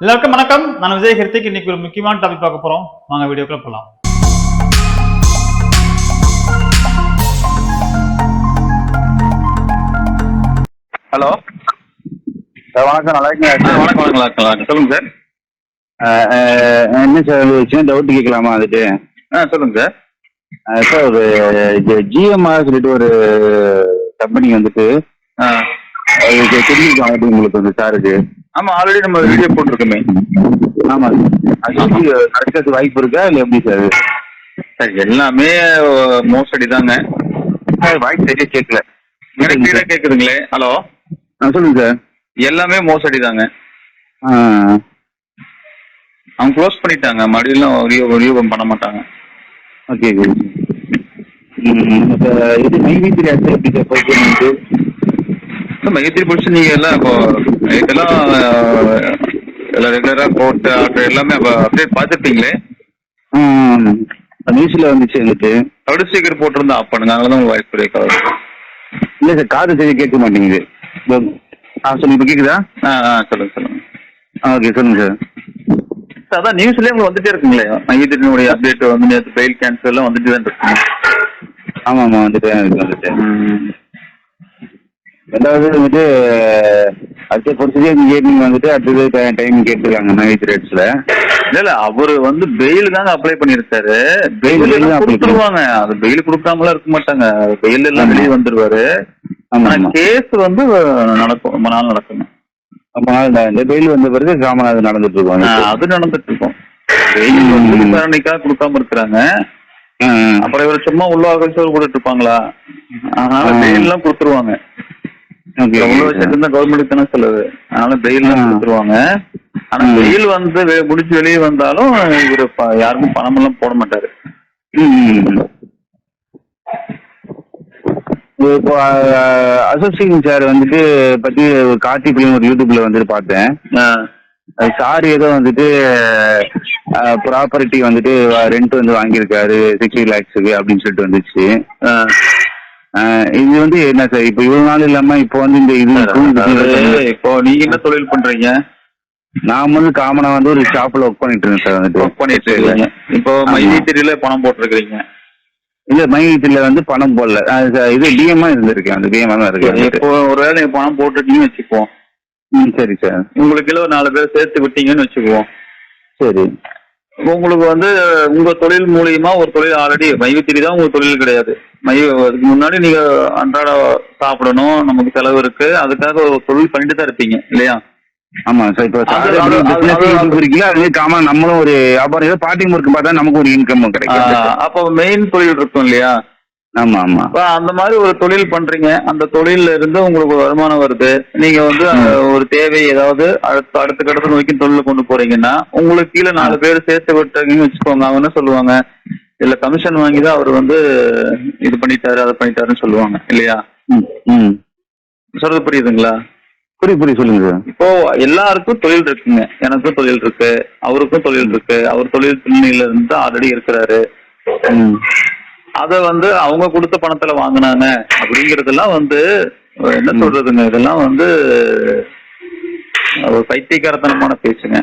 எல்லாருக்கும் வணக்கம். நான் விஜய் ஹிருத்திக். இன்னைக்கு ஒரு முக்கியமான டாபிக் பார்க்க போறோம். வாங்க வீடியோக்குள்ள போலாம். ஹலோ சார், வணக்கம். நல்லா இருக்கீங்க? வணக்கம் வணக்கம் சொல்லுங்க சார். என்ன சார், ஒரு சின்ன டவுட் கேட்கலாமா? அதுக்கு சொல்லுங்க சார். சார், ஒரு ஜிஎம்ஆர் சொல்லிட்டு ஒரு கம்பெனி வந்துட்டு அதுக்கு தெரிஞ்சுக்கலாம் அப்படி உங்களுக்கு வந்து சாருக்கு? ஆமா, ஆல்ரெடி நம்ம வீடியோ போட்டிருக்கோமே. ஆமாம், அது நடக்கிறது வாய்ப்பு இருக்கா இல்லை எப்படி சார்? சார் எல்லாமே மோசடி தாங்க. வாய்ப்பு சரியா கேட்கல. எனக்கு கிளியரா கேக்குதுங்களே. ஹலோ, சொல்லுங்க சார். எல்லாமே மோசடி தாங்க. அவங்க க்ளோஸ் பண்ணிட்டாங்க, மறுபடியும் ரீஓபன் பண்ண மாட்டாங்க. ஓகே. இது மைவித்திரி எப்படி சார் போயிட்டு? மைத்திரி பிடிச்சி நீங்க எல்லாம் இப்போ இதெல்லாம் எல்லாம் ரெகுலரா கோர்ட் ஆர்டர் எல்லாமே அப்டேட் பார்த்துருப்பீங்களே. நியூஸ்ல வந்துச்சு எனக்கு. லவுட் ஸ்பீக்கர் போட்டிருந்தா ஆஃப் பண்ணுங்க, அதனால தான் உங்க வாய்ஸ் பிரேக் ஆகுது. இல்லை சார், காது சரி கேட்க மாட்டேங்குது. சொல்லுங்க, இப்போ கேட்குதா? சொல்லுங்க சொல்லுங்க. ஓகே, சொல்லுங்க சார். அதான் நியூஸ்லயே உங்களுக்கு வந்துட்டே இருக்குங்களே, மையத்தினுடைய அப்டேட் வந்து நேற்று பெயில் கேன்சல் எல்லாம் வந்துட்டு தான் இருக்குங்க. ஆமாம், வந்துட்டேன். ரெண்டாவது வந்துட்டு அடுத்த ப்ரொசீஜர் நீங்கள் வந்துட்டு அடுத்தது டைம் கேட்டுருக்காங்க மைவித் ரேட்ஸில். இல்ல அவரு வந்து பெயில் தாங்க அப்ளை பண்ணிருக்காரு. பெயில் கொடுத்துருவாங்க. அது பெயில் கொடுக்காமலாம் இருக்க மாட்டாங்க. பெயில் எல்லாம் வெளியே வந்துருவாரு. கேஸ் வந்து நடக்கும், ரொம்ப நாள் நடக்குங்க. ரொம்ப நாள் இந்த பெயில் வந்த பிறகு காமன் அது நடந்துட்டு இருக்கும். அது நடந்துட்டு இருக்கும். பெயில் வந்து விசாரணைக்காக கொடுக்காம இருக்கிறாங்க. அப்புறம் இவர் சும்மா உள்ள அகழ்ச்சோர் கொடுத்துட்டு இருப்பாங்களா? அதனால பெயில் எல்லாம் கொடுத்துருவாங்க. உள்ள வச்சிருந்தா கவர்மெண்ட்டுக்கு தானே செலவு. அதனால பெயில் எல்லாம் கொடுத்துருவாங்க. ஆனா வெயில் வந்து முடிச்சு வெளியே வந்தாலும் இவரு யாருக்கும் பணம் எல்லாம் போட மாட்டாரு. இப்போ அசோசியேஷன் சார் வந்துட்டு பத்தி ஒரு கார்த்திக் ஒரு யூடியூப்ல வந்துட்டு பார்த்தேன். சார் ஏதோ வந்துட்டு ப்ராப்பர்ட்டி வந்துட்டு ரெண்ட் வந்து வாங்கியிருக்காரு 60 lakhs அப்படின்னு சொல்லிட்டு வந்துச்சு. இது வந்து என்ன சார், இப்போ இவ்வளவு நாள் இல்லாம இப்போ வந்து இந்த இது இப்போ நீங்க என்ன தொழில் பண்றீங்க? நான் வந்து காமனா வந்து ஒரு ஷாப்ல ஒர்க் பண்ணிட்டு இருக்கேன் சார். வந்துட்டு ஒர்க் பண்ணிட்டு இருக்கீங்க. இப்போ மைவித்திரியில பணம் போட்டிருக்கீங்க? இல்ல, மைவித்திரியில வந்து பணம் போடல. இது டிஎம்ஆ இருந்திருக்கேன். அந்த டிஎம்ஆ தான் இருக்கு. இப்போ ஒருவேளை நீங்க பணம் போட்டுட்டீங்கன்னு வச்சுக்குவோம். சரி சார். உங்களுக்கு ஒரு 4 பேர் சேர்த்து விட்டீங்கன்னு வச்சுக்குவோம். சரி. உங்களுக்கு வந்து உங்க தொழில் மூலியமா ஒரு தொழில் ஆல்ரெடி மைவித்திரி தான் உங்க தொழில் கிடையாது. அதுக்கு முன்னாடி நீங்க அன்றாட சாப்பிடணும், நமக்கு செலவு இருக்கு, அதுக்காக ஒரு தொழில் பண்ணிட்டு தான் இருப்பீங்க இல்லையா? ஆமா சார். இப்போ காமன் நம்மளும் ஒரு வியாபாரம் பார்ட்டிங் ஒர்க் பார்த்தா நமக்கு ஒரு இன்கம் கிடைக்கும். அப்போ மெயின் தொழில் இருக்கும் இல்லையா? ஆமா ஆமா. அந்த மாதிரி ஒரு தொழில் பண்றீங்க. அந்த தொழில இருந்து உங்களுக்கு வருமானம் வருது. நீங்க வந்து ஒரு தேவை ஏதாவது அடுத்த கட்டத்தை நோக்கி தொழில கொண்டு போறீங்கன்னா உங்களுக்கு கீழே 4 பேர் சேர்த்து விட்டீங்கன்னு வச்சுக்கோங்க. அவங்க என்ன சொல்லுவாங்க, இல்ல கமிஷன் வாங்கிதான் அவர் வந்து இது பண்ணிட்டாரு அதை பண்ணிட்டாருன்னு சொல்லுவாங்க இல்லையா? சொல்றது புரியுதுங்களா? புரியுது சொல்லுங்க. இப்போ எல்லாருக்கும் தொழில் இருக்குங்க. எனக்கும் தொழில் இருக்கு, அவருக்கும் தொழில் இருக்கு. அவர் தொழில் பின்னணியில இருந்து ஆல்ரெடி இருக்கிறாரு. அத வந்து அவங்க கொடுத்த பணத்துல வாங்கினாங்க அப்படிங்கறதெல்லாம் வந்து என்ன சொல்றதுங்க, இதெல்லாம் வந்து ஒரு பைத்தியக்காரத்தனமான பேச்சுங்க.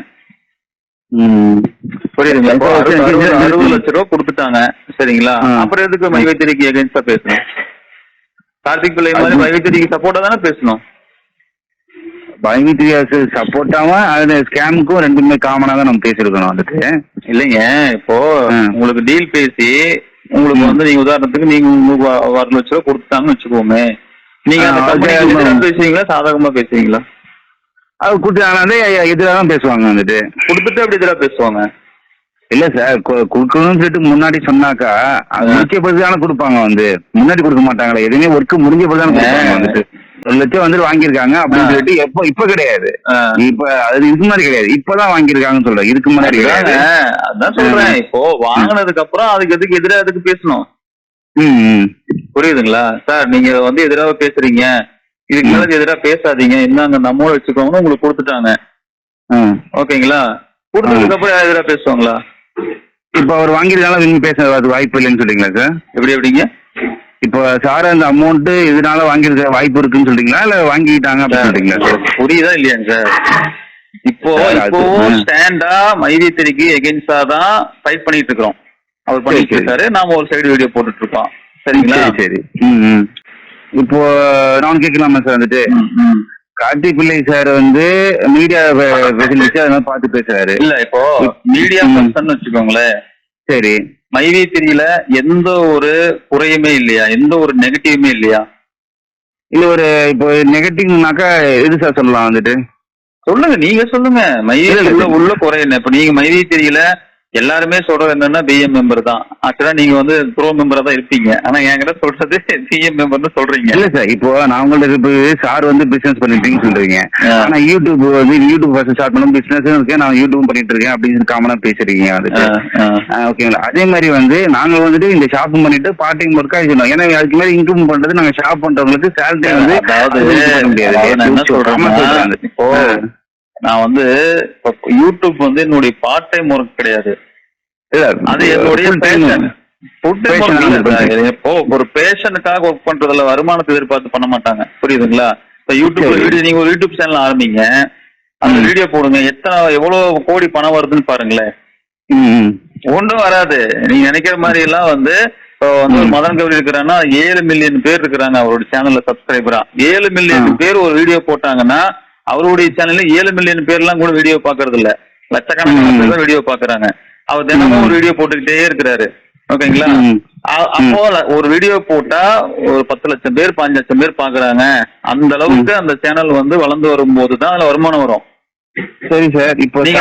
புரியுதுங்களா? 60 லட்சம் ரூபாய் கொடுத்துட்டாங்க சரிங்களா? அப்புறம் எதுக்கு மைவித்திரிக்கு எகென்ஸ்டா பேசணும்? கார்த்திக் பிள்ளை மாதிரி மைவித்திரிக்கு சப்போர்ட்டா தானே பேசணும். மைவித்திரிக்கு சப்போர்ட்டாவா அது ஸ்கேமுக்கும் ரெண்டுமே காமனா தான் நம்ம பேசிருக்கணும். அதுக்கு இல்லைங்க, இப்போ உங்களுக்கு டீல் பேசி உங்களுக்கு வந்து நீங்க உதாரணத்துக்கு நீங்க 6 லட்சம் ரூபாய் கொடுத்துட்டாங்கன்னு வச்சுக்கோமே, நீங்க அந்த கம்பெனிக்கு பேசுவீங்களா சாதகமா பேசுவீங்களா? அது கொடுத்து எதிராக தான் பேசுவாங்க. வந்துட்டு கொடுத்துட்டு அப்படி எதிராக பேசுவாங்க. இல்ல சார், கொடுக்கணும்னு சொல்லிட்டு முன்னாடி சொன்னாக்கா அது முடிச்ச பிறகுதானே கொடுப்பாங்க. வந்து முன்னாடி கொடுக்க மாட்டாங்களா? எதுவுமே ஒர்க்கு முடிஞ்ச பிறகுதானே கொடுப்பாங்க. வந்துட்டு 1 லட்சம் வந்து வாங்கியிருக்காங்க அப்படின்னு சொல்லிட்டு இப்ப கிடையாது. இப்ப அது இதுக்கு முன்னாடி கிடையாது, இப்பதான் வாங்கியிருக்காங்கன்னு சொல்றேன். இதுக்கு முன்னாடி கிடையாது. அதான் சொல்றேன். இப்போ வாங்கினதுக்கு அப்புறம் அதுக்கு எதுக்கு எதிராக எதுக்கு பேசணும்? புரியுதுங்களா சார்? நீங்க வந்து எதிராக பேசுறீங்க, இதுக்கு மேல எதிராக பேசாதீங்க, என்னங்க நம்மள வச்சுக்கோங்கன்னு உங்களுக்கு கொடுத்துட்டாங்க. ஓகேங்களா? கொடுத்ததுக்கு அப்புறம் எதிராக பேசுவாங்களா? இப்ப அவர் வாங்கியிருந்தாலும் நீங்க பேச வாய்ப்பு இல்லைன்னு சொல்றீங்களா சார்? எப்படிங்க? இப்போ சார் அந்த அமௌண்ட் இதனால வாங்கியிருக்க வாய்ப்பு இருக்குன்னு சொல்றீங்களா இல்ல வாங்கிட்டாங்க அப்படின்னு சொல்றீங்களா சார்? புரியுதா இல்லையாங்க சார்? இப்போ ஸ்டாண்டா மைவி3க்கு எகென்ஸ்டா தான் ஃபைட் பண்ணிட்டு இருக்கிறோம். அவர் பண்ணிட்டு இருக்காரு, நாம ஒரு சைடு வீடியோ போட்டுட்டு இருக்கோம். சரிங்களா? சரி. இப்போ நான் கேட்கலாமா சார் வந்துட்டு கார்த்திக் பிள்ளை சார் வந்து மீடியா ஃபெசிலிட்டி அதெல்லாம் பார்த்து பேசுறாரு. இல்ல இப்போ மீடியா பர்சன் வச்சுக்கோங்களேன். சரி. மைவி3ல எந்த ஒரு குறையுமே இல்லையா, எந்த ஒரு நெகட்டிவுமே இல்லையா? இல்ல ஒரு இப்போ நெகட்டிவ்னாக்கா எது சார் சொல்லலாம் வந்துட்டு? சொல்லுங்க, நீங்க சொல்லுங்க. மைவி3 உள்ள குறை என்ன? இப்ப நீங்க மைவி3ல எல்லாருமே சொல்றது என்னன்னா பிஎம் மெம்பர் தான். ஆக்சுவலா நீங்க வந்து ப்ரோ மெம்பரா தான் இருப்பீங்க. ஆனா என்கிட்ட சொல்றது பிஎம் மெம்பர்னு சொல்றீங்க. இல்ல சார், இப்போ நான் உங்களுக்கு சார் வந்து பிசினஸ் பண்ணிட்டு சொல்றீங்க. ஆனா யூடியூப் வந்து யூடியூப் ஸ்டார்ட் பண்ண பிசினஸ் இருக்கேன், நான் யூடியூப் பண்ணிட்டு இருக்கேன் அப்படின்னு காமனா பேசுறீங்க வந்துட்டு. ஓகேங்களா? அதே மாதிரி வந்து நாங்க வந்துட்டு இந்த ஷாப்பிங் பண்ணிட்டு பார்ட் டைம் ஒர்க்கா இருக்கணும். ஏன்னா அதுக்கு மேல இன்கம் பண்றது நாங்க ஷாப் பண்றவங்களுக்கு சேலரி வந்து என்ன சொல்றேன், இப்போ நான் வந்து யூடியூப் வந்து என்னுடைய பார்ட் டைம் ஒர்க் கிடையாது. அது என்னுடைய பேஷன். இப்போ ஒரு பேஷனுக்காக ஒர்க் பண்றதுல வருமானத்தை எதிர்பார்த்து பண்ண மாட்டாங்க. புரியுதுங்களா? இப்ப யூடியூப்ல வீடியோ, நீங்க ஒரு யூடியூப் சேனல் ஆரம்பிங்க, அந்த வீடியோ போடுங்க, எவ்வளவு கோடி பணம் வருதுன்னு பாருங்களேன். ஒன்றும் வராது. நீங்க நினைக்கிற மாதிரி எல்லாம் வந்து இப்போ வந்து ஒரு மதன் கௌரி இருக்கிறான்னா 7 மில்லியன் பேர் இருக்கிறாங்க அவரோட சேனல்ல சப்ஸ்கிரைபரா. 7 மில்லியன் பேர் ஒரு வீடியோ போட்டாங்கன்னா அவருடைய சேனல்ல 7 மில்லியன் பேர் எல்லாம் கூட வீடியோ பாக்குறது இல்ல, லட்சக்கணக்கான பேர் வீடியோ பாக்குறாங்க. அவர் தினமும் ஒரு வீடியோ போட்டுக்கிட்டே இருக்கிறாரு. ஓகேங்களா? அப்போ ஒரு வீடியோ போட்டா ஒரு 10 லட்சம் பேர் 5 லட்சம் பேர் பாக்குறாங்க. அந்த அளவுக்கு அந்த சேனல் வந்து வளர்ந்து வரும்போதுதான் அதுல வருமானம் வரும். சரி சார். இப்போ நீங்க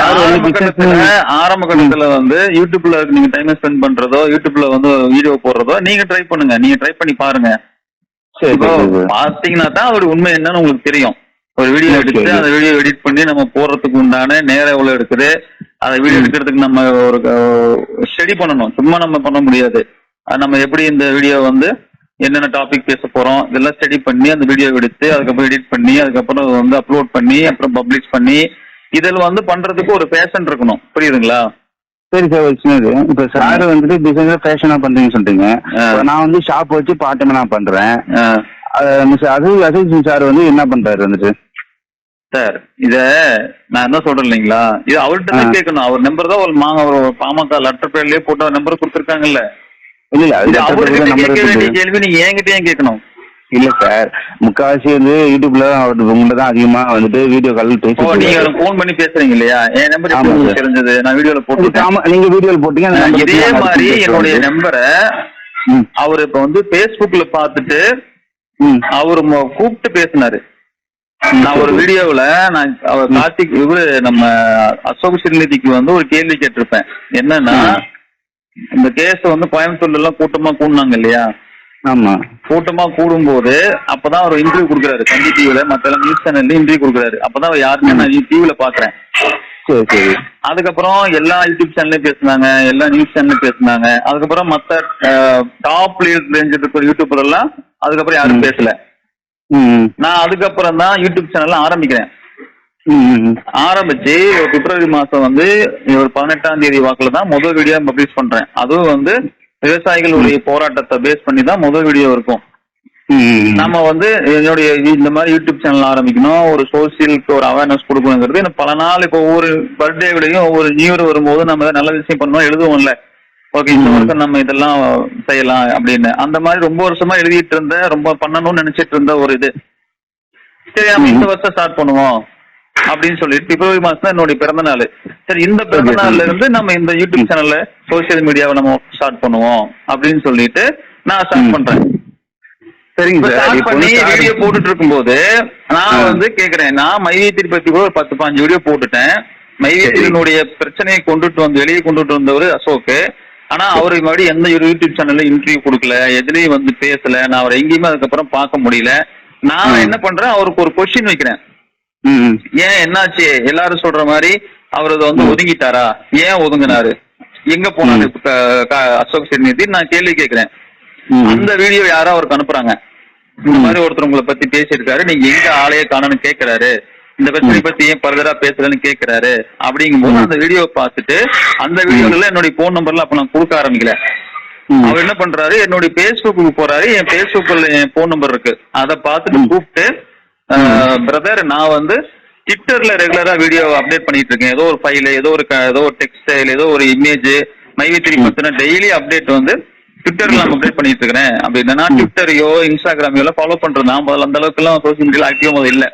ஆரம்ப கட்டத்துல வந்து யூடியூப்ல நீங்க டைம் ஸ்பெண்ட் பண்றதோ, யூடியூப்ல வந்து வீடியோ போடுறதோ நீங்க ட்ரை பண்ணுங்க. நீங்க ட்ரை பண்ணி பாருங்க. பாத்தீங்கன்னா தான் அவருடைய உண்மை என்னன்னு உங்களுக்கு தெரியும். ஒரு வீடியோ எடுத்து அந்த வீடியோ எடிட் பண்ணி நம்ம போடுறதுக்கு உண்டான நேரம் எவ்வளவு எடுக்குது, அதை வீடியோ எடுக்கிறதுக்கு நம்ம ஒரு ஸ்டடி பண்ணணும். சும்மா நம்ம பண்ண முடியாது. நம்ம எப்படி இந்த வீடியோ வந்து என்னென்ன டாபிக் பேச போறோம் இதெல்லாம் ஸ்டடி பண்ணி அந்த வீடியோ எடுத்து அதுக்கப்புறம் எடிட் பண்ணி அதுக்கப்புறம் வந்து அப்லோட் பண்ணி அப்புறம் பப்ளிஷ் பண்ணி இதில் வந்து பண்றதுக்கு ஒரு பேஷன் இருக்கணும். புரியுதுங்களா? சரி சார். வச்சுனது இப்போ சார் வந்துட்டு பிசினஸ் பேஷனா பண்றீங்கன்னு சொல்றீங்க. நான் வந்து ஷாப் வச்சு பார்ட் டைம் நான் பண்றேன். அது சார் வந்து என்ன பண்றாரு வந்துட்டு? சார் இத நான் என்ன சொல்றேன் இல்லைங்களா, இது அவர்கிட்ட தான் கேட்கணும். அவர் நம்பர் தான் ஒரு பாமக லெட்டர் பேர்லயே போட்டு அவர் நம்பர் கொடுத்துருக்காங்கல்ல. இல்ல அவர்கிட்ட கேட்க வேண்டிய கேள்வி நீங்க என்கிட்ட ஏன் கேட்கணும்? இல்ல சார், முக்காவாசி வந்து யூடியூப்ல உங்கள்ட்ட தான் அதிகமா வந்துட்டு வீடியோ கால் பேசி நீங்க போன் பண்ணி பேசுறீங்க இல்லையா? என் நம்பர் எப்படி தெரிஞ்சது? நான் வீடியோல போட்டு நீங்க வீடியோல போட்டீங்க. இதே மாதிரி என்னுடைய நம்பரை அவர் இப்ப வந்து பேஸ்புக்ல பாத்துட்டு அவரு கூப்பிட்டு பேசினாரு. நான் ஒரு வீடியோவில் நான் கார்த்திக் இவரு நம்ம அசோக் ஸ்ரீநிதிக்கு வந்து ஒரு கேள்வி கேட்டிருப்பேன். என்னன்னா, இந்த கேஸ் வந்து கோயம்புத்தூர்ல எல்லாம் கூட்டமா கூடுனாங்க இல்லையா? ஆமா. கூட்டமா கூடும்போது அப்பதான் அவர் இன்டர்வியூ கொடுக்குறாரு. தந்தி டிவில மற்ற நியூஸ் சேனல்ல இன்டர்வியூ கொடுக்குறாரு. அப்பதான் அவர் யாருமே நான் டிவில பாக்குறேன். அதுக்கப்புறம் எல்லா யூடியூப் சேனல்லையும் பேசினாங்க, எல்லா நியூஸ் சேனல்லையும் பேசினாங்க. அதுக்கப்புறம் மற்ற டாப் ரேஞ்ச் இருக்கிற யூடியூபர் எல்லாம் அதுக்கப்புறம் யாரும் பேசல. நான் அதுக்கப்புறம் தான் யூடியூப் சேனல் ஆரம்பிக்கிறேன். ஆரம்பிச்சு பிப்ரவரி மாசம் வந்து ஒரு 18ஆம் தேதி வாக்குல தான் முதல் வீடியோ பப்ளிஷ் பண்றேன். அதுவும் வந்து விவசாயிகளுடைய போராட்டத்தை பேஸ் பண்ணி தான் முதல் வீடியோ இருக்கும். நம்ம வந்து என்னுடைய இந்த மாதிரி யூடியூப் சேனல் ஆரம்பிக்கணும், ஒரு சோசியலுக்கு ஒரு அவேர்னஸ் கொடுக்கணுங்கிறது எனக்கு பல நாள். இப்போ ஒவ்வொரு பர்த்டேவிலையும் ஒவ்வொரு நியூ இயர் வரும்போது நம்ம நல்ல விஷயம் பண்ணணும் எழுதுவோம்ல. ஓகே, இந்த வருஷம் நம்ம இதெல்லாம் செய்யலாம் அப்படின்னு. அந்த மாதிரி ரொம்ப வருஷமா எழுதிட்டு இருந்த, ரொம்ப பண்ணணும்னு நினைச்சிட்டு இருந்த ஒரு இது. சரி, நம்ம இந்த வருஷம் ஸ்டார்ட் பண்ணுவோம் அப்படின்னு சொல்லிட்டு பிப்ரவரி மாசம் தான் என்னுடைய பிறந்த நாள். சரி, இந்த பிறந்த நாள்ல இருந்து நம்ம இந்த யூடியூப் சேனல்ல சோசியல் மீடியாவை நம்ம ஸ்டார்ட் பண்ணுவோம் அப்படின்னு சொல்லிட்டு நான் ஸ்டார்ட் பண்றேன். சரிங்க சார். ஸ்டார்ட் பண்ணி வீடியோ போட்டுட்டு இருக்கும்போது நான் வந்து கேக்குறேன், நான் மைவி3 பத்தி கூட ஒரு 10-15 வீடியோ போட்டுட்டேன். மைவி3னுடைய பிரச்சனையை வெளியே கொண்டுட்டு வந்தவர் அசோக். ஆனா அவரு மறுபடியும் எந்த யூடியூப் சேனல்ல இன்டர்வியூ கொடுக்கல, எதுலயும் வந்து பேசல. நான் அவரை எங்கேயுமே அதுக்கப்புறம் பார்க்க முடியல. நான் என்ன பண்றேன், அவருக்கு ஒரு கொஸ்டின் வைக்கிறேன். ஏன் என்னாச்சு? எல்லாரும் சொல்ற மாதிரி அவர் அதை வந்து ஒதுங்கிட்டாரா? ஏன் ஒதுங்கினாரு? எங்க போனாரு அசோக் ஸ்ரீநிதி? நான் கேள்வி கேட்கிறேன். அந்த வீடியோ யாரோ அவருக்கு அனுப்புறாங்க. இந்த மாதிரி ஒருத்தர் உங்களை பத்தி பேசியிருக்காரு, நீங்க எங்க ஆளையே காணன்னு கேட்கிறாரு, இந்த பிரச்சனை பத்தி ஏன் பர்தரா பேசுறேன்னு கேட்கிறாரு. அப்படிங்கும்போது அந்த வீடியோ பார்த்துட்டு அந்த வீடியோல என்னுடைய போன் நம்பர்ல அப்ப நான் கொடுக்க ஆரம்பிக்கல. அவர் என்ன பண்றாரு, என்னுடைய பேஸ்புக்கு போறாரு. என் பேஸ்புக்ல என் போன் நம்பர் இருக்கு. அதை பார்த்துட்டு கூப்பிட்டு, பிரதர் நான் வந்து ட்விட்டர்ல ரெகுலரா வீடியோ அப்டேட் பண்ணிட்டு இருக்கேன். ஏதோ ஒரு ஃபைல், ஏதோ ஒரு டெக்ஸ்டைல், ஏதோ ஒரு இமேஜ், மைவி3 பத்தின டெய்லி அப்டேட் வந்து ட்விட்டர்ல நான் அப்டேட் பண்ணிட்டு இருக்கிறேன். அப்படின்னா ட்விட்டரையோ இன்ஸ்டாகிராமையோ ஃபாலோ பண்றது நான் முதல்ல அந்த அளவுக்கு எல்லாம் சோசியல் மீடியால ஆக்டிவா முதல்ல இல்ல.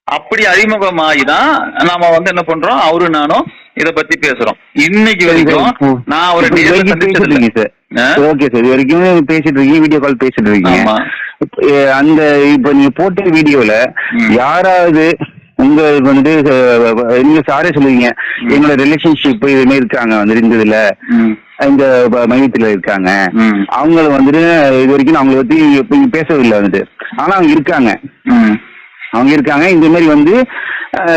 அப்படி அறிமுகமாகிதான் நாம வந்து என்ன பண்றோம், அவரு நானும் இத பத்தி பேசுறோம். இன்னைக்கு வரைக்கும் நான் ஒரு ஓகே சார், இது வரைக்கும் பேசிட்டு இருக்கீங்க, வீடியோ கால் பேசிட்டு இருக்கீங்க. அந்த இப்ப நீங்க போட்ட வீடியோல யாராவது உங்க வந்து நீங்க சாரே சொல்லுவீங்க எங்களோட ரிலேஷன்ஷிப் இது மாதிரி இருக்காங்க வந்து இருந்ததுல இந்த மையத்துல இருக்காங்க, அவங்கள வந்துட்டு இது வரைக்கும் அவங்கள பத்தி பேசவில்லை வந்துட்டு, ஆனா அவங்க இருக்காங்க இந்த மாதிரி வந்து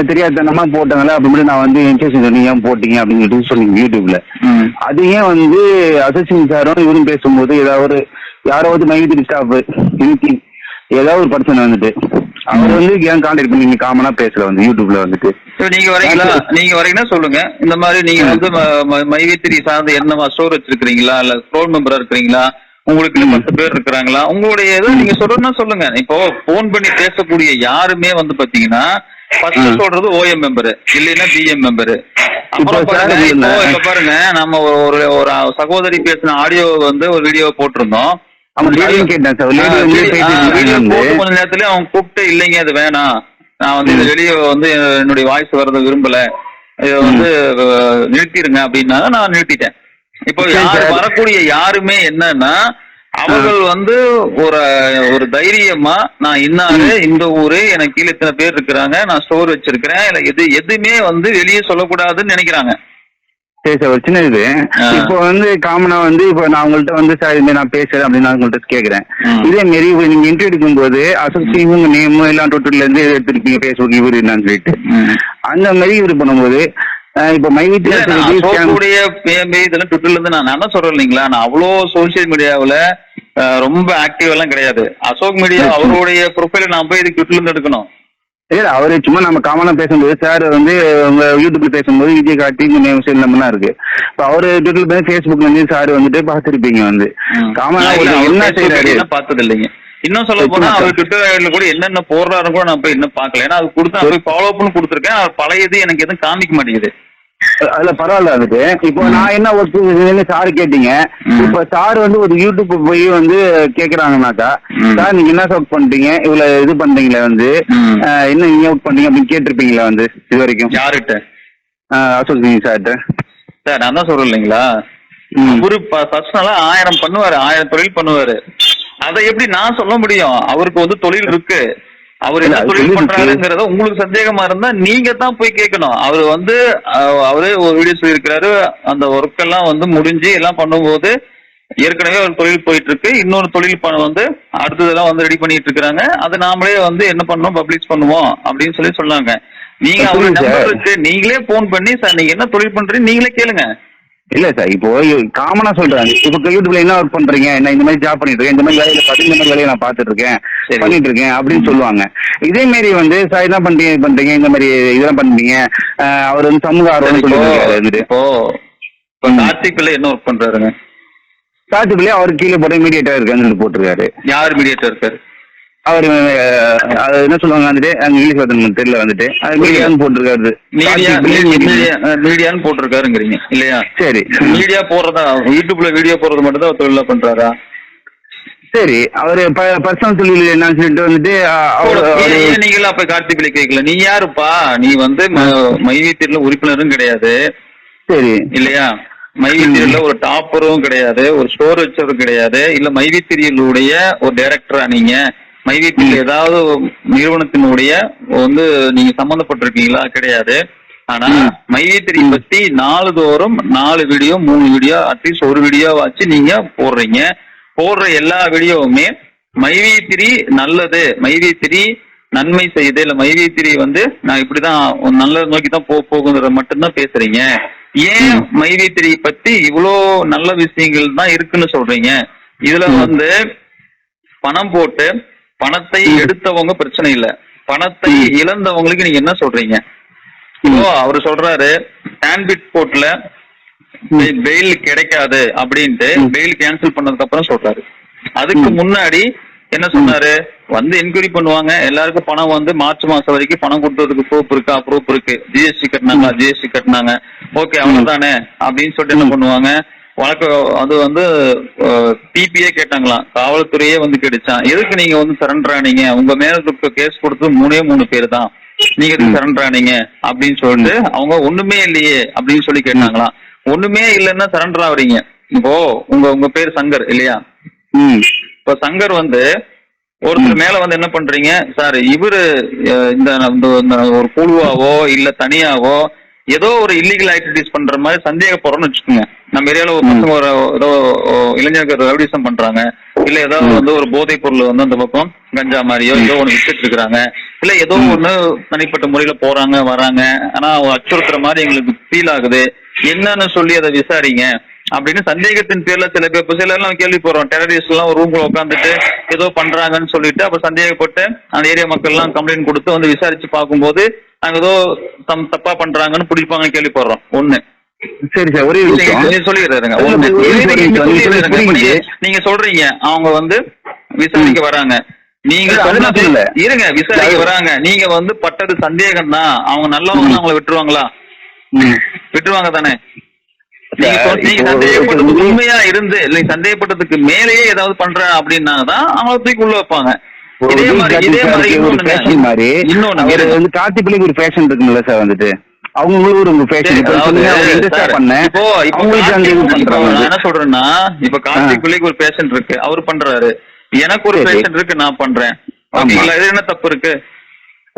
தெரியாதனமா போட்டாங்களே அப்படின்னு நான் வந்து இன்ட்ரெஸ்ட் சொன்னீங்க ஏன் போட்டீங்க அப்படின்னு சொல்லிட்டு சொன்னீங்க யூடியூப்ல. அது ஏன் வந்து அசோசியேஷன் சாரும் இவரும் பேசும்போது ஏதாவது யாராவது மையத்தில் ஸ்டாஃப் ஏதாவது ஒரு பர்சன் வந்துட்டு அவர் வந்து ஏன் கான்டாக்ட் பண்ணி நீங்க காமனா பேசல வந்து யூடியூப்ல வந்துட்டு நீங்க வரீங்கன்னா சொல்லுங்க. இந்த மாதிரி நீங்க வந்து மைவி3 சார்ந்து என்ன ஸ்டோர் வச்சிருக்கீங்களா, இல்ல ஸ்டோர் மெம்பரா இருக்கிறீங்களா, உங்களுக்கு 10 பேர் இருக்கிறாங்களா, உங்களுடைய இதை நீங்க சொல்லணும்னா சொல்லுங்க. இப்போ போன் பண்ணி பேசக்கூடிய யாருமே வந்து பாத்தீங்கன்னா ஃபர்ஸ்ட் சொல்றது ஓஎம் மெம்பரு இல்லைன்னா பிஎம் மெம்பரு. அப்புறம் பாருங்க நம்ம ஒரு சகோதரி பேசின ஆடியோ வந்து ஒரு வீடியோ போட்டிருந்தோம். கொஞ்ச நேரத்துல அவங்க கூப்பிட்டு இல்லைங்க அது வேணாம், நான் வந்து இது வெளியே வந்து என்னுடைய வாய்ஸ் வர்றத விரும்பல, இத வந்து நிறுத்திடுங்க அப்படின்னா நான் நிறுத்திட்டேன். இப்போ வரக்கூடிய யாருமே என்னன்னா அவர்கள் வந்து ஒரு தைரியமா நான் இன்னாரு இந்த ஊரு எனக்கு கீழே இத்தனை பேர் இருக்கிறாங்க, நான் ஸ்டோர் வச்சிருக்கிறேன், இல்ல எதுவுமே வந்து வெளியே சொல்லக்கூடாதுன்னு நினைக்கிறாங்க. சரி சார், ஒரு சின்ன இது இப்போ வந்து காமனா வந்து இப்போ நான் உங்கள்கிட்ட வந்து சார் இந்த நான் பேசுறேன் அப்படின்னு நான் உங்கள்கிட்ட கேட்கறேன். இதே மாரி நீங்க இன்டர்வியூ எடுக்கும் போது அசோசியேஷன் நேம் எல்லாம் ட்விட்டர்ல இருந்து எடுத்துருப்பீங்க, பேஸ்புக் இவரு என்னன்னு சொல்லிட்டு அந்த மாதிரி இது பண்ணும்போது இப்ப மைவித்தியா இதெல்லாம் ட்விட்டர்ல இருந்து நான் என்ன சொல்றேன் இல்லைங்களா, நான் அவ்வளோ சோசியல் மீடியாவுல ரொம்ப ஆக்டிவ் எல்லாம் கிடையாது. அசோக் மீடியா அவருடைய ப்ரொஃபைல நான் போய் இதுக்கு ட்விட்டர்ல இருந்து எடுக்கணும். இல்ல அவரு சும்மா நம்ம காமனா பேசும்போது சார் வந்து உங்க யூடியூப்ல பேசும்போது விஜய் கார்த்தி நேம் நம்பர்லாம் இருக்கு. இப்ப அவரு ட்விட்டர்ல பேச பேஸ்புக்ல இருந்து சார் வந்துட்டு பாத்துருப்பீங்க வந்து காமனா என்ன செய்யறாரு பார்த்தது இல்லைங்க. இன்னும் சொல்ல போனா அவர் ட்விட்டர் ஐடியில கூட என்னென்ன போடுறாரு கூட நான் போய் இன்னும் பாக்கல. ஏன்னா அது கொடுத்து போய் ஃபாலோ பண்ணி கொடுத்துருக்கேன். அவர் பழையது எனக்கு எதுவும் காமிக்க மாட்டேங்குது. அதுல பரவாயில்ல வந்துட்டு இப்போ நான் என்ன ஒர்க் சாரு கேட்டீங்க. இப்ப சார் வந்து ஒரு யூடியூப் போய் வந்து கேக்குறாங்கன்னாக்கா சார் நீங்க என்ன ஒர்க் பண்றீங்க இவ்வளவு இது பண்றீங்களா வந்து என்ன நீங்க ஒர்க் பண்றீங்க அப்படின்னு கேட்டிருப்பீங்களா வந்து இது வரைக்கும் யாருகிட்ட? அசோக் சார்ட்ட. சார் நான் தான் சொல்றேன் இல்லைங்களா, அவரு பர்சனலா 1000 பண்ணுவாரு, 1000 தொழில் பண்ணுவாரு. அதை எப்படி நான் சொல்ல முடியும்? அவருக்கு வந்து தொழில் இருக்கு, அவர் என்ன தொழில் பண்றாருங்கிறத உங்களுக்கு சந்தேகமா இருந்தா நீங்க தான் போய் கேட்கணும். அவர் வந்து அவரே ஒரு வீடியோ சொல்லியிருக்கிறாரு, அந்த ஒர்க் எல்லாம் வந்து முடிஞ்சு எல்லாம் பண்ணும்போது ஏற்கனவே ஒரு தொழில் போயிட்டு இருக்கு, இன்னொரு தொழில் வந்து அடுத்ததெல்லாம் வந்து ரெடி பண்ணிட்டு இருக்காங்க, அதை நாமளே வந்து என்ன பண்ணோம் பப்ளிஷ் பண்ணுவோம் அப்படின்னு சொன்னாங்க. நீங்க அவரு நம்பர் இருக்கு, நீங்களே போன் பண்ணி சார் நீங்க என்ன தொழில் பண்றீங்க நீங்களே கேளுங்க. இல்ல சார் இப்போ காமனா சொல்றாங்க இப்ப யூடியூப்ல என்ன ஒர்க் பண்றீங்க, என்ன இந்த மாதிரி ஜாப் பண்ணிட்டு இருக்கேன், இந்த மாதிரி வேலையில பார்த்து இந்த மாதிரி வேலையை நான் பாத்துட்டு இருக்கேன் பண்ணிட்டு இருக்கேன் அப்படின்னு சொல்லுவாங்க. இதே மாதிரி வந்து சார் என்ன பண்றீங்க இந்த மாதிரி இதெல்லாம் பண்றீங்க அவர் வந்து சமூக ஆர்வம் சொல்லிட்டு இப்போ கார்த்திக் பிள்ளை என்ன ஒர்க் பண்றாருங்க? கார்த்திக் பிள்ளை அவர் கீழே போட்டு மீடியேட்டர் இருக்கான்னு போட்டிருக்காரு. யார் மீடியேட்டர் இருக்காரு? அவரு அது என்ன சொல்லுவாங்க வந்துட்டு இங்கிலீஷ் வார்த்தை தெரியல வந்துட்டு மீடியான்னு போட்டிருக்காரு. மீடியான்னு போட்டிருக்காருங்கிறீங்க இல்லையா? சரி, மீடியா போடுறதா யூடியூப்ல வீடியோ போடுறது மட்டும் தான் தொழிலா பண்றாரா? சரி, அவரு பர்சனல் தொழில் என்னன்னு சொல்லிட்டு வந்துட்டு நீங்களா போய் கார்த்திக் பிள்ளை கேட்கல. நீ யாருப்பா? நீ வந்து மைவி3 உறுப்பினரும் கிடையாது, சரி இல்லையா? மைவி3 ஒரு டாப்பரும் கிடையாது, ஒரு ஸ்டோர் வச்சவரும் கிடையாது, இல்ல மைவி3 ஒரு டைரக்டரா நீங்க மைவி3 ஏதாவது நிறுவனத்தினுடைய வந்து நீங்க சம்பந்தப்பட்டிருக்கீங்களா? கிடையாது. ஆனா மைவி3 பத்தி நாளுதோறும் 4 வீடியோ 3 வீடியோ அட்லீஸ்ட் ஒரு வீடியோ வச்சு நீங்க போடுறீங்க. போடுற எல்லா வீடியோவுமே மைவி3 நல்லது, மைவி3 நன்மை செய்யுது, இல்ல மைவி3 வந்து நான் இப்படிதான் நல்லது நோக்கி தான் போகுங்கிறத மட்டும்தான் பேசுறீங்க. ஏன் மைவி3 பத்தி இவ்வளோ நல்ல விஷயங்கள் தான் இருக்குன்னு சொல்றீங்க? இதுல வந்து பணம் போட்டு பணத்தை எடுத்தவங்க பிரச்சனை இல்ல, பணத்தை இழந்தவங்களுக்கு நீங்க என்ன சொல்றீங்க? அவரு சொல்றாரு டான்பிட் கோர்ட்ல பெயில் கிடைக்காது அப்படின்ட்டு பெயில் கேன்சல் பண்ணதுக்கு அப்புறம் சொல்றாரு. அதுக்கு முன்னாடி என்ன சொன்னாரு, வந்து என்கொயரி பண்ணுவாங்க, எல்லாருக்கும் பணம் வந்து மார்ச் மாசம் வரைக்கும் பணம் கொடுத்ததுக்கு ப்ரூஃப் இருக்கு, ஜிஎஸ்டி கட்டினாங்க, ஓகே அவ்வளவுதானே அப்படின்னு சொல்லிட்டு என்ன பண்ணுவாங்க, வழக்கு அது வந்து டிபியே கேட்டாங்களாம், காவல்துறையே வந்து கேட்டுச்சான், எதுக்கு நீங்க வந்து சரண்டர் ஆனீங்க, உங்க மேல கேஸ் கொடுத்து 3 பேர் தான், நீங்க எதுக்கு சரண்டர் ஆனீங்க அப்படின்னு சொல்லிட்டு அவங்க ஒண்ணுமே இல்லையே அப்படின்னு சொல்லி கேட்டாங்களாம். ஒண்ணுமே இல்லைன்னா சரண்டர் ஆகுறீங்க. இப்போ உங்க பேர் சங்கர் இல்லையா, இப்ப சங்கர் வந்து ஒருத்தர் மேல வந்து என்ன பண்றீங்க, சார் இவரு இந்த ஒரு குழுவாவோ இல்ல தனியாவோ ஏதோ ஒரு இல்லீகல் ஆக்டிவிட்டிஸ் பண்ற மாதிரி சந்தேகப்படுறோம்னு வச்சுக்கோங்க. நம்ம ஏரியால ஒரு பசங்க ஒரு ஏதோ இளைஞர்கள் ரவுடிசம் பண்றாங்க, இல்ல ஏதாவது வந்து ஒரு போதைப் பொருள் வந்து அந்த பக்கம் கஞ்சா மாதிரியோ ஏதோ ஒண்ணு வித்துட்டு இருக்கிறாங்க, இல்ல ஏதோ ஒண்ணு தனிப்பட்ட முறையில போறாங்க வராங்க, ஆனா அச்சுறுத்துற மாதிரி எங்களுக்கு ஃபீல் ஆகுது, என்னன்னு சொல்லி அதை விசாரிங்க அப்படின்னு சந்தேகத்தின் பேர்ல சில பேர் சில எல்லாம் கேள்வி போடுறோம், டெரரிஸ்ட் எல்லாம் ஒரு ரூம்ல உட்காந்துட்டு ஏதோ பண்றாங்கன்னு சொல்லிட்டு அப்ப சந்தேகப்பட்டு அந்த ஏரியா மக்கள் எல்லாம் கம்ப்ளைண்ட் கொடுத்து வந்து விசாரிச்சு பார்க்கும்போது அங்க ஏதோ தப்பா பண்றாங்கன்னு பிடிப்பாங்க கேள்விப்படுறோம். ஒண்ணு. சரி சார், ஒரே சொல்லிடுறாங்க. நீங்க சொல்றீங்க அவங்க வந்து விசாரிக்க வராங்க, நீங்க இருங்க விசாரிக்க வராங்க, நீங்க வந்து பட்டது சந்தேகம் தான், அவங்க நல்லவங்க அவங்கள விட்டுருவாங்களா? விட்டுருவாங்க தானே? நீங்க சந்தேகப்பட்டதுக்கு உண்மையா இருந்து இல்ல சந்தேகப்பட்டதுக்கு மேலேயே ஏதாவது பண்ற அப்படின்னாதான் அவங்கள தூக்கி உள்ள வைப்பாங்க. இதே மாதிரி இன்னொன்னு கார்த்திக் ஒரு ஃபேஷன் இருக்குல்ல சார், வந்துட்டு அவங்களுக்கு ஒரு ஃபேஷன் என்ன சொல்றேன்னா, இப்ப கார்த்திக் ஒரு பேஷன் இருக்கு, அவரு பண்றாரு, எனக்கு ஒரு பேஷன் இருக்கு, நான் பண்றேன், ஓகேங்களா? இது என்ன தப்பு இருக்கு?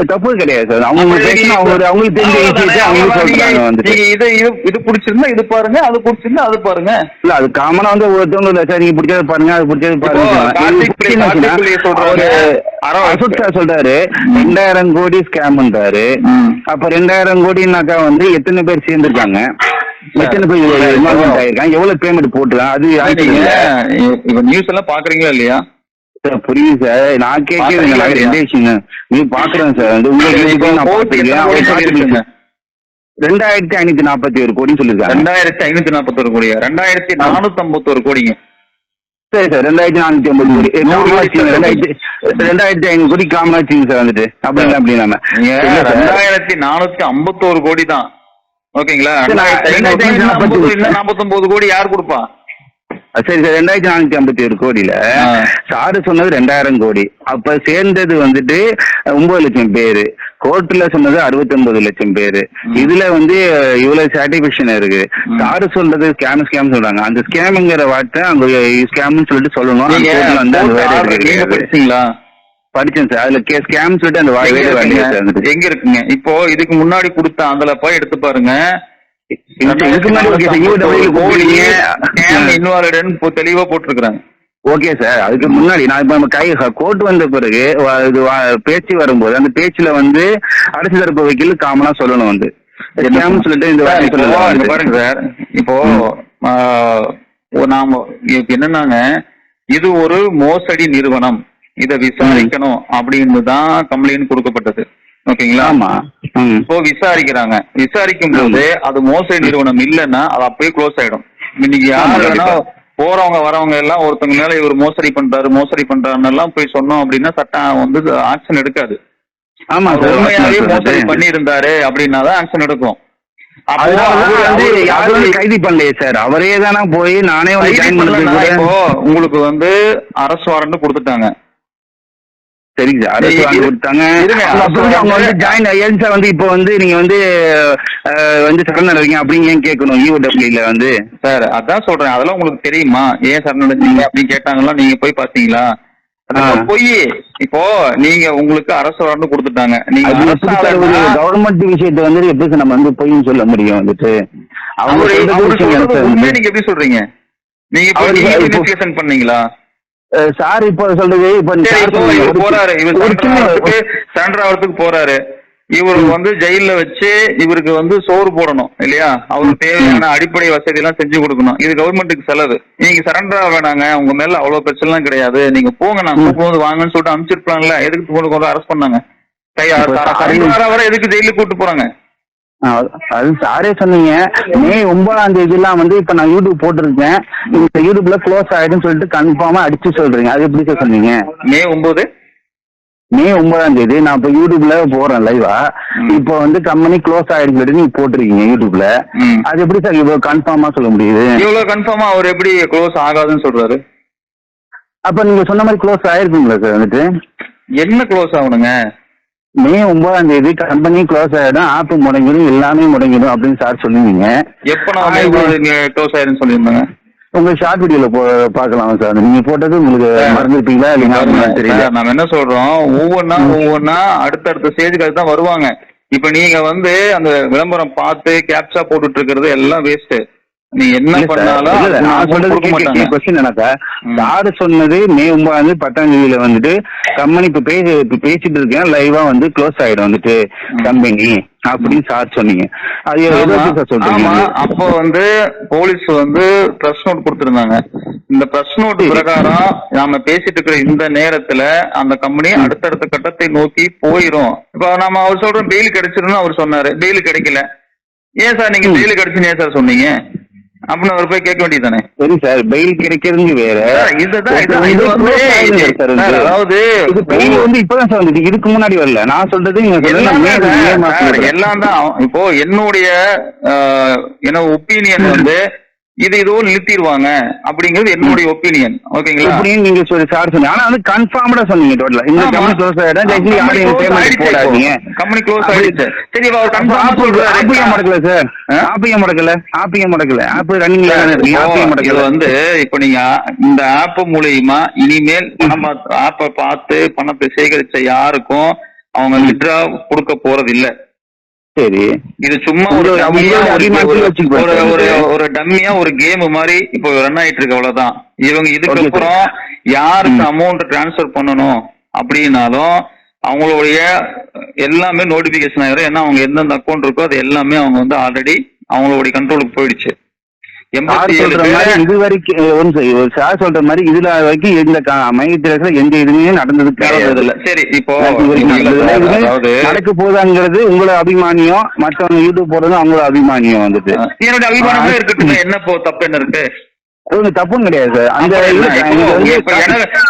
தப்பு கிடையாது சார், அவங்களுக்கு தெரிஞ்ச இது பிடிச்சிருந்தா இது பாருங்க, அது பிடிச்சிருந்தா அது பாருங்க. இல்ல அது காமனா வந்து ஒருத்தவங்க சார், நீங்க பிடிச்சது பாருங்க, அது பிடிச்சது பாருங்க. அசோக் சார் சொல்றாரு 2000 கோடி ஸ்கேம்ன்றாரு. அப்ப 2000 கோடினாக்கா வந்து எத்தனை பேர் சேர்ந்திருக்காங்க, எத்தனை பேர் இன்வால்வ்மெண்ட் ஆயிருக்காங்க, எவ்வளவு பேமெண்ட் போட்டுருக்காங்க, அது இப்ப நியூஸ் எல்லாம் பாக்குறீங்களா இல்லையா? சார் புரியுது சார், நான் கேட்கறது நீ பாக்குறேன் சார், 2541 கோடின்னு சொல்லிருக்காங்க. 2541 கோடியா? 2451 கோடிங்க. சரி சார், 2450 கோடி, 2500 கோடி காமனாச்சுங்க சார் வந்துட்டு அப்படின்னா 2451 கோடி தான், ஓகேங்களா? 49 கோடி யார் கொடுப்பா? சரி சார், 2451 கோடியில சாரு சொன்னது 2000 கோடி, அப்ப சேர்ந்தது வந்துட்டு 9 லட்சம் பேரு, கோர்ட்ல சொன்னது 69 லட்சம் பேரு. இதுல வந்து இவ்வளவு சாட்டிஸ்பேக்ஷன் இருக்கு. சாரு சொல்றது ஸ்கேம் சொல்றாங்க, அந்த ஸ்கேம்ங்கிற வார்த்தை அங்க ஸ்கேம்னு சொல்லிட்டு சொல்லணும். படிச்சேன் சார், அதுல ஸ்கேம் சொல்லிட்டு அந்த வார்த்தை எங்க இருக்குங்க? இப்போ இதுக்கு முன்னாடி கொடுத்த அதுல போய் எடுத்து பாருங்க, தெளிவா போட்டிருக்காங்க. ஓகே சார், அதுக்கு முன்னாடி நான் இப்ப கோர்ட் வந்த பிறகு இது பேச்சு வரும்போது அந்த பேச்சுல வந்து அரசு தரப்பு வக்கீல் காமனா சொல்லணும் வந்து சொல்லிட்டு இந்த பாருங்க சார். இப்போ நாம என்னன்னாங்க, இது ஒரு மோசடி நிறுவனம், இதை விசாரிக்கணும் அப்படின்னு தான் கம்ப்ளைண்ட் கொடுக்கப்பட்டது, ஓகேங்களா? ஆமா. இப்போ விசாரிக்கும் போது அது மோசடி நிறுவனம் இல்லைன்னா அது அப்பயே க்ளோஸ் ஆயிடும். இன்னைக்கு யாருன்னா போறவங்க வரவங்க எல்லாம் ஒருத்தங்க மேல இவர் மோசடி பண்றாருன்னு எல்லாம் போய் சொன்னோம் அப்படின்னா சட்டம் வந்து ஆக்ஷன் எடுக்காது. ஆமா, உண்மையாவே மோசடி பண்ணி இருந்தாரு அப்படின்னாதான் ஆக்ஷன் எடுக்கும். கைது பண்ணலையே சார், அவரே தானே போய் நானே இப்போ உங்களுக்கு வந்து அரசு வாரண்ட் கொடுத்துட்டாங்க. சரிங்க சார், அரசு வாங்கி கொடுத்தாங்க. அவங்க வந்து ஜாயின் ஏன் சார் வந்து இப்போ வந்து நீங்க வந்து சரணடைவீங்க அப்படின்னு ஏன் கேட்கணும் ஈஓடபிள்யூல வந்து? சார் அதான் சொல்றேன், அதெல்லாம் உங்களுக்கு தெரியுமா ஏன் சரணடைஞ்சீங்க அப்படின்னு கேட்டாங்களா? நீங்க போய் பாத்தீங்களா? போய் இப்போ நீங்க உங்களுக்கு அரசு வாரண்ட் கொடுத்துட்டாங்க, நீங்க கவர்மெண்ட் விஷயத்தை வந்து எப்படி சார் நம்ம வந்து பொய்ன்னு சொல்ல முடியும் வந்துட்டு? நீங்க எப்படி சொல்றீங்க? நீங்க பண்ணீங்களா சார்? இப்போ சொல்றது இப்ப போறாரு, இவர் சரண்டர் ஆகிறதுக்கு போறாரு, இவரு வந்து ஜெயில வச்சு இவருக்கு வந்து சோறு போடணும் இல்லையா? அவருக்கு தேவையான அடிப்படை வசதி எல்லாம் செஞ்சு கொடுக்கணும். இது கவர்மெண்ட்டுக்கு செலவு. நீங்க சரண்டர் வேணாங்க, உங்க மேல அவ்வளவு பிரச்சனை எல்லாம் கிடையாது, நீங்க போங்க, நான் கூப்பிட்டு வாங்கன்னு சொல்லிட்டு அனுப்பிச்சிருப்பாங்கல்ல, எதுக்கு கொண்டு அரெஸ்ட் பண்ணாங்க? வர எதுக்கு ஜெயிலுக்கு கூட்டு போறாங்க? அது சாரே சொன்னீங்க. மே 9 வந்து இப்ப நான் யூடியூப் போட்டிருக்கேன், இந்த யூடியூப்ல க்ளோஸ் ஆயிடுன்னு சொல்லிட்டு கன்ஃபார்மா அடிச்சு சொல்றீங்க. அது எப்படி சார் சொன்னீங்க? மே 9 நான் இப்ப யூடியூப்ல போறேன் லைவா. இப்போ வந்து கம்பெனி க்ளோஸ் ஆயிடுன்னு சொல்லிட்டு நீங்க போட்டிருக்கீங்க யூடியூப்ல. அது எப்படி சார் இவ்வளவு கன்ஃபார்மா சொல்ல முடியுது? இவ்வளவு கன்ஃபார்மா அவர் எப்படி க்ளோஸ் ஆகாதுன்னு சொல்றாரு? அப்ப நீங்க சொன்ன மாதிரி க்ளோஸ் ஆயிருக்குங்களா சார் வந்துட்டு? என்ன க்ளோஸ் ஆகணுங்க? மே 9 கம்பெனி க்ளோஸ் ஆயிடும், ஆப் முடங்கிடும், எல்லாமே முடங்கிடும் அப்படின்னு சார் சொல்லுவீங்க. எப்ப நான் க்ளோஸ் ஆயிருன்னு சொல்லியிருந்தாங்க? உங்க ஷார்ட் வீடியோல பார்க்கலாம் சார். நீங்க போட்டது உங்களுக்கு மறந்துருப்பீங்களா இல்லைங்களா தெரியல. நம்ம என்ன சொல்றோம், ஒவ்வொன்னா அடுத்தடுத்த ஸ்டேஜுக்கு தான் வருவாங்க. இப்ப நீங்க வந்து அந்த விளம்பரம் பார்த்து கேப்சா போட்டுட்டு இருக்கிறது எல்லாம் வேஸ்ட். நீ என்ன பண்ணாலும் நான் சொல்றது கொஸ்டின் என்னக்கா, சார் சொன்னது மே 9 10 வந்துட்டு கம்பெனி இப்ப பேசிட்டு இருக்கேன் லைவா வந்து க்ளோஸ் ஆயிடும் வந்துட்டு கம்பெனி அப்படின்னு சார் சொன்னீங்க. அது சொல்றீங்க. அப்போ வந்து போலீஸ் வந்து பிரஸ் நோட் கொடுத்திருந்தாங்க. இந்த பிரஸ் நோட் பிரகாரம் நாம பேசிட்டு இருக்கிற இந்த நேரத்துல அந்த கம்பெனி அடுத்தடுத்த கட்டத்தை நோக்கி போயிரும். இப்ப நாம அவர் சொல்றோம் பெயில் கிடைச்சிருன்னு அவர் சொன்னாரு, பெயில் கிடைக்கல. ஏன் சார் நீங்க பெயில் கிடைச்சுன்னு ஏன் சார் சொன்னீங்க அப்படின்னு அவர் போய் கேட்க வேண்டியதானே? சரி சார், பெயில் கிடைக்கிறது வேற. அதாவது பெயில் வந்து இப்பதான் சார் வந்துட்டு, இதுக்கு முன்னாடி வரல. நான் சொல்றது எல்லாம் தான். இப்போ என்னுடைய ஒப்பீனியன் வந்து இதோ நிறுத்திடுவாங்க அப்படிங்கிறது என்னுடைய ஒப்பீனியன். ஓகேங்களா? அப்படின்னு நீங்க சார் சொன்னீங்க. ஆனா வந்து கன்ஃபார்ம்டா சொன்னீங்க டோட்டலா. இந்த கம்பெனி க்ளோஸ் ஆயிடும், போடாதீங்க, கம்பெனி க்ளோஸ் ஆயிடுச்சு. சரி, அவர் கன்ஃபார்மா சொல்றாரு. ஆப்பியம் மடக்கல சார், ஆப்பியம் மடக்கல, ஆப் ரன்னிங்ல இருக்கு. இது வந்து இப்ப நீங்க இந்த ஆப் மூலியமா இனிமேல் ஆப்பை பார்த்து பணத்தை சேகரிச்ச யாருக்கும் அவங்க வித்ட்ரா கொடுக்க போறது இல்ல. சரி, இது சும்மா ஒரு டம்மியா ஒரு கேம் மாதிரி இப்போ ரன் ஆயிட்டு இருக்கு, அவ்வளவுதான். இவங்க இதுக்கப்புறம் யாருக்கு அமௌண்ட் டிரான்ஸ்பர் பண்ணணும் அப்படின்னாலும் அவங்களுடைய எல்லாமே நோட்டிபிகேஷன் ஆயிரும். ஏன்னா அவங்க எந்தெந்த அக்கௌண்ட் இருக்கோ அது எல்லாமே அவங்க வந்து ஆல்ரெடி அவங்களுடைய கண்ட்ரோலுக்கு போயிடுச்சு. இது வரைக்கும் சார் சொல்ற மாதிரி இதுல வரைக்கும் இந்த மையத்தில எந்த இதுவுமே நடந்தது இல்ல. சரி, இப்போ நடக்க போதாங்கிறது உங்களோட அபிமானியம், மற்றவங்க யூடியூப் போடுறது அவங்களோட அபிமானியம் வந்துட்டு. என்னோட அபிமானமே இருக்கட்டும், என்ன தப்பு என்ன இருக்கு? தப்பும் கிடையாது சார். அந்த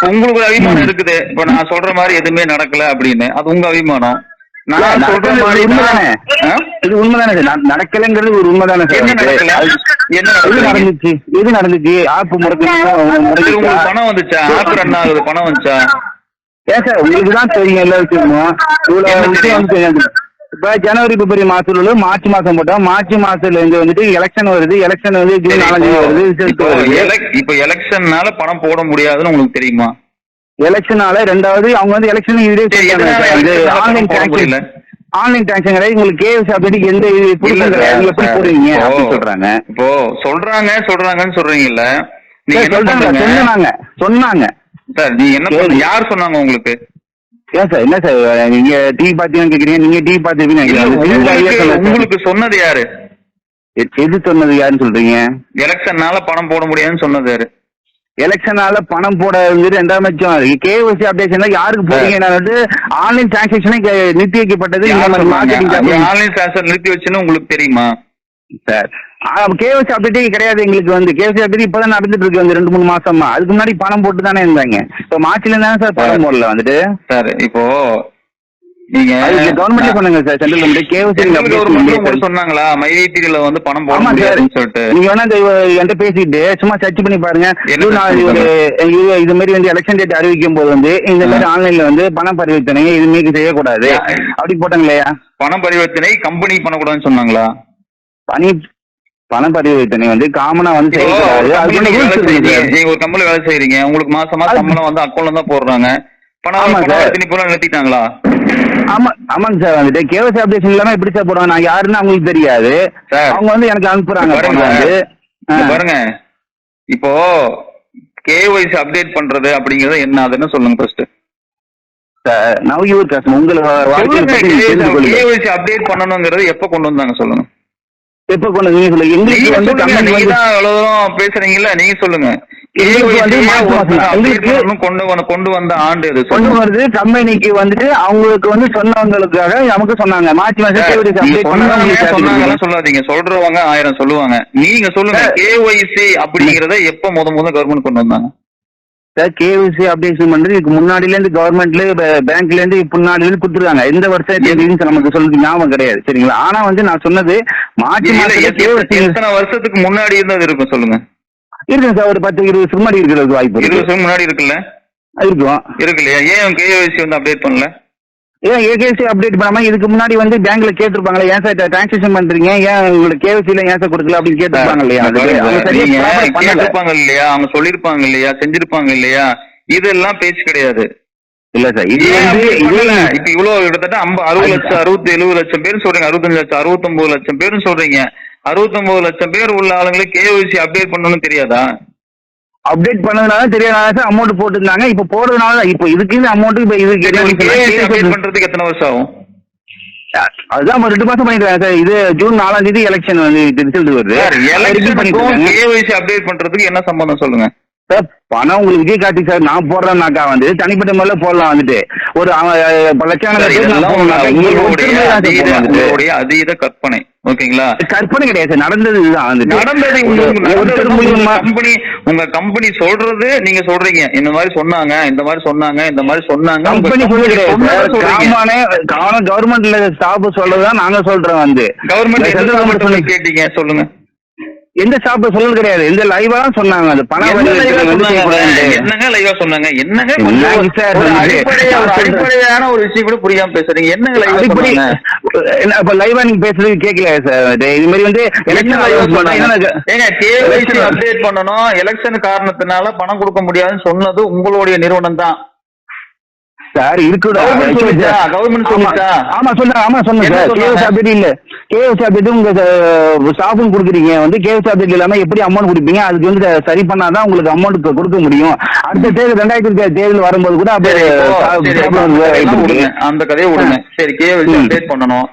உங்களுக்கு ஒரு அபிமானம் இருக்குது. இப்ப நான் சொல்ற மாதிரி எதுவுமே நடக்கல அப்படின்னு, அது உங்க அபிமானம். நான் சொல்ற மாதிரி இது உண்மைதானே சார்? நடக்கலைங்கிறது ஒரு உண்மைதானே சார்? எது நடந்துச்சு? ஆப் உங்களுக்கு பணம் வந்துச்சா? ஆப் ரன் ஆகுது, பணம் வந்துச்சா? ஏன் சார் உங்களுக்கு தான் தெரியும் எல்லா விஷயமும். இவ்வளவு விஷயம் தெரியாது. இப்ப ஜனவரி பிப்ரவரி மாசத்துல மார்ச் மாசம் போட்டா மார்ச் மாசத்துல இருந்து வந்துட்டு எலெக்ஷன் வருது. எலெக்ஷன் வந்து ஜூன் 4 வருது. இப்ப எலெக்ஷன்னால பணம் போட முடியாதுன்னு உங்களுக்கு தெரியுமா? எலெக்ஷனால ரெண்டாவது அவங்க வந்து எலெக்ஷன் ஆன்லைன் டிரான்சாக்ஷன் கிடையாது. உங்களுக்கு கேஎஸ் அப்படி எந்த எப்படி போடுவீங்க அப்படின்னு சொல்றாங்க. இப்போ சொல்றாங்கன்னு சொல்றீங்கல்ல, நீங்க சொன்னாங்க சார். நீங்க என்ன யார் சொன்னாங்க உங்களுக்கு? ஏன் சார் என்ன சார் நீங்க டிவி பாத்தீங்கன்னு கேக்குறீங்க? நீங்க டிவி பாத்துருப்பீங்க. உங்களுக்கு சொன்னது யாரு? எது சொன்னது யாருன்னு சொல்றீங்க? எலெக்ஷன்னால பணம் போட முடியாதுன்னு சொன்னது யாரு? எலெக்ஷனால பணம் போட 2ஆம் பட்சம் கேஒய்சி அப்டேஷன்ல யாருக்கு போறீங்க? ஆன்லைன் டிரான்சாக்ஷனே நிறுத்தி வைக்கப்பட்டது. ஆன்லைன் டிரான்சாக்ஷன் நிறுத்தி வச்சுன்னு உங்களுக்கு தெரியுமா சார்? கேஒய்சி அப்டேட்டே கிடையாது எங்களுக்கு. வந்து கேஒய்சி அப்டேட் இப்பதான் நடந்துட்டு இருக்கு, வந்து 2-3 மாசமா. அதுக்கு முன்னாடி பணம் போட்டு தானே இருந்தாங்க. இப்போ மார்ச்ல இருந்தானே சார் பணம் போடல வந்துட்டு. சார் இப்போ நீங்க கவர்மெண்ட்ல சொன்னாங்க சார், சென்ட்ரல் கவர்மெண்ட் கேஒய்சி சொன்னாங்களா மைவிடில வந்து பணம் போட முடியாதுன்னு சொல்லிட்டு? நீங்க வேணா என்கிட்ட பேசிட்டு சும்மா சர்ச் பண்ணி பாருங்க. இது மாதிரி வந்து எலெக்ஷன் டேட் அறிவிக்கும் போது வந்து இந்த மாதிரி ஆன்லைன்ல வந்து பண பரிவர்த்தனை இதுமே செய்யக்கூடாது அப்படி போட்டாங்க இல்லையா? பண பரிவர்த்தனை கம்பெனி பண்ணக்கூடாதுன்னு சொன்னாங்களா? பண பரிவர்த்தனை வந்து காமனா வந்து நீங்க ஒரு கம்பெனி வேலை செய்யறீங்க, உங்களுக்கு மாசமா சம்பளம் வந்து அக்கௌண்ட்ல தான் போடுறாங்க. பணம் நிறுத்திட்டாங்களா? ஆமாங்க சார். வந்துட்டு கேஒய்சி அப்டேஷன் இல்லாம எப்படி சார் போடுவாங்க? நான் யாருன்னு அவங்களுக்கு தெரியாது. அவங்க வந்து எனக்கு அனுப்புறாங்க. பாருங்க, இப்போ கேஒய்சி அப்டேட் பண்றது அப்படிங்கறது என்ன, அதுன்னு சொல்லுங்க ஃபர்ஸ்ட். கேஒய்சி அப்டேட் பண்ணணுங்கிறது எப்ப கொண்டு வந்தாங்க சொல்லுங்க. எப்ப கொண்டு வந்து சொல்லுங்க. எங்களுக்கு நீங்க வந்து சொல்லுங்க, கம்பெனி நீங்க வந்து தான் அவ்வளவு தூரம் பேசுறீங்கல்ல, நீங்க சொல்லுங்க. எங்களுக்கு வந்து மாசம் மாசம் எங்களுக்கு கொண்டு வந்த ஆண்டு எது கொண்டு சொல்லுங்க. வருது கம்பெனிக்கு வந்துட்டு அவங்களுக்கு வந்து சொன்னவங்களுக்காக நமக்கு சொன்னாங்க மார்ச் மாசம் KYC நீங்க அப்டேட் பண்ணா உங்களுக்கு சொன்னாங்கலாம் சொல்லாதீங்க, சொல்றவங்க 1000 சொல்லுவாங்க. நீங்க சொல்லுங்க, KYC அப்படிங்கறத எப்ப முத கவர்மெண்ட் கொண்டு வந்தாங்க? சார் KYC அப்டேஷன் பண்றது இதுக்கு முன்னாடில இருந்து கவர்மெண்ட்ல பேங்க்ல இருந்து முன்னாடில இருந்து கொடுத்துருக்காங்க. எந்த வருஷம் நமக்கு சொல்றது ஞாபகம் கிடையாது சரிங்களா. ஆனா வந்து நான் சொன்னது மார்ச் மாசத்துல KYC எத்தனை வருஷத்துக்கு முன்னாடி இருந்தது இருக்கும் சொல்லுங்க. இருக்குங்க சார், ஒரு 10-20 வருஷம் முன்னாடி இருக்கிறது வாய்ப்பு 20 வருஷம் முன்னாடி இருக்குல்ல? இருக்கும் இருக்கு இல்லையா? ஏன் KYC வந்து அப்டேட் பண்ணல? ஏன் KYC அப்டேட் பண்ணாம இதுக்கு முன்னாடி வந்து பேங்க்ல கேட்டிருப்பாங்களே, ஏன் சார் டிரான்சாக்ஷன் பண்றீங்க, ஏன் உங்களுக்கு KYC ஏன் சார் கொடுக்கல அப்படின்னு கேட்டிருப்பாங்க இல்லையா. கேட்டிருப்பாங்க இல்லையா, அவங்க சொல்லிருப்பாங்க இல்லையா, செஞ்சிருப்பாங்க இல்லையா, இதெல்லாம் பேச்சு கிடையாது இல்ல சார். இது இப்ப இவ்வளவு கிட்டத்தட்ட 60 லட்சம் 70 லட்சம் பேர் சொல்றீங்க, 65 லட்சம் 69 லட்சம் பேர் சொல்றீங்க. 69 லட்சம் பேர் உள்ள ஆளுங்களுக்கு KYC அப்டேட் பண்ணணும்னு தெரியாதா? அப்டேட் பண்ணதுனால தெரியாத சார் அமௌண்ட் போட்டுருந்தாங்க. இப்ப போடுறதுனால இப்போ இதுக்கு அமௌண்ட் இப்ப இதுக்கு அப்டேட் பண்றதுக்கு எத்தனை வருஷம் ஆகும்? அதுதான் 2 மாசம் பண்ணிருக்காங்க சார். இது ஜூன் 4ஆம் தேதி எலெக்ஷன் வந்து ரிசல்ட் வருது. KYC அப்டேட் பண்றதுக்கு என்ன சம்பந்தம் சொல்லுங்க சார். பணம் உங்களுக்கு விஜய் கார்த்தி சார் நான் போடுறேன்னாக்கா வந்து தனிப்பட்ட முறையில் போடலாம் வந்துட்டு ஒரு உங்களுடைய அதீத கற்பனை ஓகேங்களா. கற்பனை கிடையாது சார், நடந்தது இதுதான் வந்துட்டு. கம்பெனி உங்க கம்பெனி சொல்றது நீங்க சொல்றீங்க, இந்த மாதிரி சொன்னாங்க இந்த மாதிரி சொன்னாங்க இந்த மாதிரி சொன்னாங்க. கம்பெனி சொல்லி கிடையாது, கவர்மெண்ட்ல ஸ்டாஃப் சொல்றதுதான் நாங்க சொல்றோம் வந்து. கவர்மெண்ட் கேட்டீங்க சொல்லுங்க. எந்த ஸ்டாஃப் சொல்றது கிடையாது, எந்த லைவா சொன்னாங்க. அது பணம் என்னங்க லைவா சொன்னாங்க? என்னங்க அடிப்படையான ஒரு விஷயம் கூட புரியாம பேசுறீங்க. என்னங்க லைவா சொன்னாங்க? இப்ப லைவா நீங்க பேசுறது கேட்கல சார். இது மாதிரி வந்து KYC அப்டேட் பண்ணணும், எலெக்ஷன் காரணத்தினால பணம் கொடுக்க முடியாதுன்னு சொன்னது உங்களுடைய நிறுவனம் தான் சார். இருக்குடா கவர்மெண்ட் சொல்லிட்டா? ஆமா சொன்னாங்க, ஆமா சொன்னேன் சார். KYC அப்டேட் இல்ல, KYC அப்டேட் உங்க ஸ்டாஃபும் கொடுக்குறீங்க வந்து KYC அப்டேட் இல்லாம எப்படி அமௌண்ட் கொடுப்பீங்க, அதுக்கு வந்து சரி பண்ணாதான் உங்களுக்கு அமௌண்ட் கொடுக்க முடியும். அடுத்த தேர்தல் 2020 தேர்தல் வரும்போது கூட அந்த கதையை விடுங்க. சரி, KYC அப்டேட் பண்ணணும்,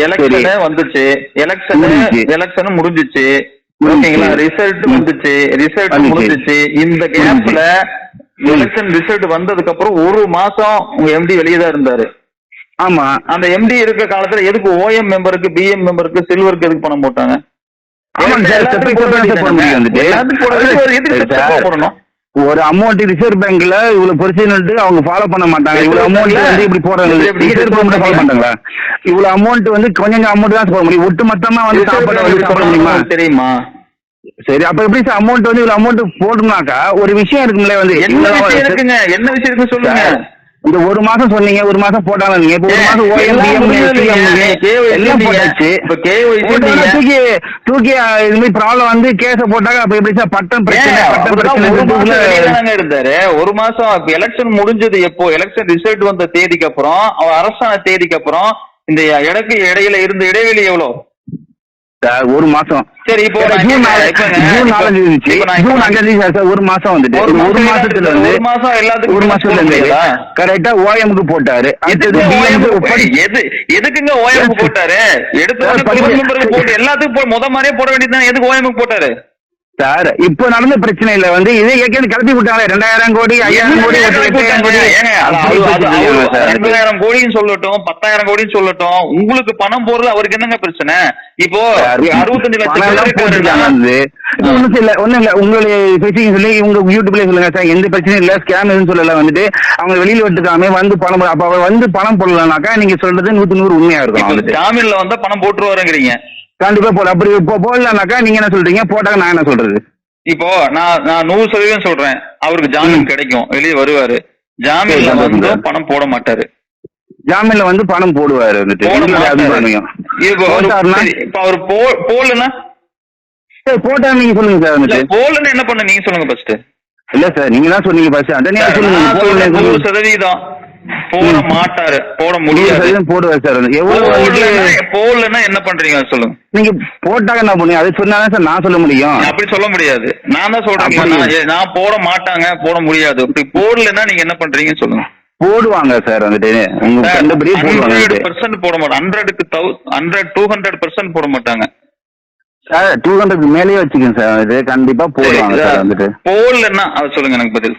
எலெக்ஷன் வந்துச்சு, எலெக்ஷன் முடிஞ்சிச்சு ஓகேங்களா, ரிசல்ட் வந்துச்சு, ரிசல்ட் முடிஞ்சிச்சு. இந்த கேப்ல எலெக்ஷன் ரிசல்ட் வந்ததுக்கு அப்புறம் ஒரு மாசம் உங்க MD வெளியே தான் இருந்தாரு. ஆமா, அந்த MD இருக்க காலத்துல எதுக்கு OM மெம்பருக்கு BM மெம்பருக்கு சில்வருக்கு எதுக்கு பணம் போட்டாங்க? ஒரு அமௌண்ட் ரிசர்வ் பேங்க்ல இவ்வளவு பிரச்சனை அவங்க ஃபாலோ பண்ண மாட்டாங்க. இவ்வளவு அமௌண்ட் வந்து இப்படி போடுறாங்க, ஃபாலோ பண்றாங்களா? இவ்வளவு அமௌண்ட் வந்து கொஞ்சம் அமௌண்ட் தான் போட முடியும், ஒட்டு மொத்தமா வந்து சாப்பிட முடியுமா தெரியுமா? சரி, அப்ப எப்படி சார் அமௌண்ட் வந்து இவ்வளவு அமௌண்ட் போடணும்னாக்கா ஒரு விஷயம் இருக்குங்களே வந்து. என்ன விஷயம் இருக்கு சொல்லுங்க. இந்த ஒரு மாசம் சொன்னீங்க, ஒரு மாசம் போட்டாங்க. நீங்க இப்ப ஒரு மாசம் எல்லாம் போட்டாச்சு. தூக்கி இது மாதிரி ப்ராப்ளம் வந்து கேஸ போட்டாங்க. அப்ப எப்படி சார் பட்டம் பிரச்சனை இருந்தாரு? ஒரு மாசம் எலெக்ஷன் முடிஞ்சது எப்போ? எலெக்ஷன் ரிசல்ட் வந்த தேதிக்கு அப்புறம், அவர் அரசான தேதிக்கு அப்புறம் இந்த இடையில இருந்த இடைவெளி எவ்வளவு? ஒரு மாசம். சரி, இப்போ ஜூன் 4 இருந்துச்சு, ஜூன் 5 ஒரு மாசம் வந்துட்டு ஒரு மாசத்துல வந்து ஒரு மாசத்துல இருந்து கரெக்டா OM-க்கு போட்டாரு. எதுக்குங்க OM-க்கு போட்டாரு? எடுத்து எல்லாத்துக்கும் முத மாதிரியே போட வேண்டியது, எதுக்கு OM-க்கு போட்டாரு சார்? இப்ப நடந்த பிரச்சனையில வந்து இதே ஏற்கனவே கிளப்பி விட்டாங்க. 2000 கோடி 5000 கோடி 2000 கோடின்னு சொல்லட்டும், 10,000 கோடின்னு சொல்லட்டும், உங்களுக்கு பணம் போறது அவருக்கு என்னங்க பிரச்சனை? இப்போ 65 லட்சம் ஒண்ணும் இல்ல. உங்களுடைய சொல்லி உங்க யூடியூப்ல சொல்லுங்க சார், எந்த பிரச்சனையும் இல்ல, ஸ்கேம் எதுவும் சொல்லல வந்துட்டு அவங்க வெளியில விட்டுக்காம வந்து பணம். அப்ப அவர் வந்து பணம் போடலனாக்கா நீங்க சொல்றது 100 உண்மையா இருக்கும். ஜாமீன்ல வந்தா பணம் போட்டுருவாருங்கிறீங்க? கண்டிப்பா போல. அப்படி போடலனாக்கா நீங்க என்ன சொல்றீங்க, போட்டாங்க நான் என்ன சொல்றது? இப்போ நான் 100% சொல்றேன், அவருக்கு ஜாமீன் கிடைக்கும், வெளியே வருவாரு. ஜாமீன்ல வந்து பணம் போட மாட்டாரு. ஜாமீன்ல வந்து பணம் போடுவாரு வந்துட்டு. இப்ப அவர் போடலன்னா போட்டா நீங்க சொல்லுங்க சார் வந்துட்டு. போடலன்னா என்ன பண்ண நீங்க சொல்லுங்க ஃபர்ஸ்ட். இல்ல சார், நீங்க தான் சொன்னீங்க ஃபர்ஸ்ட். அத நீங்க சொல்லுங்க. 100% போட மாட்டாரு, போட முடியாது. போடுவாரு சார். போடலன்னா என்ன பண்றீங்க சொல்லுங்க. நீங்க போட்டாங்க என்ன பண்ணுங்க, அது சொன்னாதான் சார் நான் சொல்ல முடியும். அப்படி சொல்ல முடியாது, நான் தான் சொல்றேன். நான் போட மாட்டாங்க, போட முடியாது. அப்படி போடலன்னா நீங்க என்ன பண்றீங்கன்னு சொல்லுங்க. போடுவாங்க சார் வந்துட்டு, உங்க கண்டபடியே போடுவாங்க. 100% போட மாட்டாங்க. 100க்கு 200% போட மாட்டாங்க. சார் 200 மேலேயே வச்சுக்கோங்க சார். இது கண்டிப்பா போடுவாங்க சார் வந்துட்டு. போடலன்னா அதை சொல்லுங்க எனக்கு பதில்.